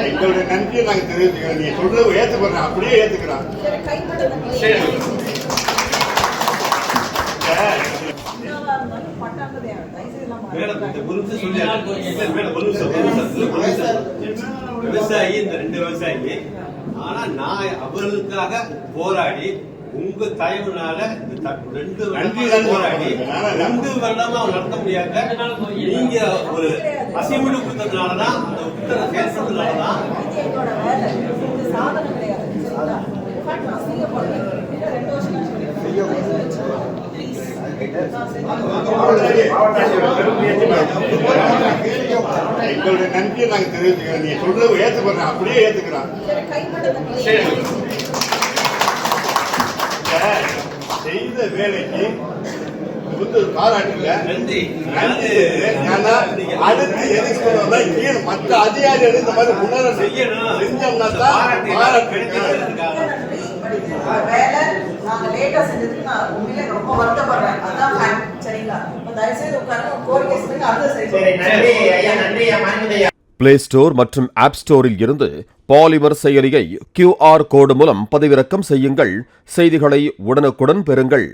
எங்களுடைய நன்றியை நாங்க தெரிவிச்சுக்கிறோம். நீங்க சொல்றது ஏத்துக்கிறோம், அப்படியே ஏத்துக்கிறோம். விவசாயி இந்த 2 விவசாயி, ஆனா நான் அவர்களுக்காக போராடி உங்க தயவுனால 2 போராடி 2 வருடமா நடத்த முடியாத நீங்க ஒரு அசைமெண்ட் கொடுத்ததுனாலதான், அந்த உத்தரவை செயல்படுறதுனாலதான் எங்களுடைய நன்றியை நாங்க தெரிவிச்சுக்கிறோம். நீங்க சொல்றது ஏத்துக்கிறோம், அப்படியே ஏத்துக்கிறோம். செய்த வேலைக்கு பாராட்டுல நன்றி. அடுத்து எதுக்கு கீழ் மற்ற அதிகாரிகள் இந்த மாதிரி உணர செய்யணும் செஞ்சோம்னா தான் பாராட்டு. வேலை நாங்க லேட்டா செஞ்சதுக்கு நான் உண்மையிலே ரொம்ப வருத்தப்படுறேன். அதான் சரிங்களா? தயவுசெய்து உட்கார்ந்து கோரிக்கை சொல்லுங்க. அடுத்த சரி. பிளே ஸ்டோர் மற்றும் ஆப் ஸ்டோரில் இருந்து பாலிமர் செயலியை QR கோடு மூலம் பதிவிறக்கம் செய்யுங்கள். செய்திகளை உடனுக்குடன் பெறுங்கள்.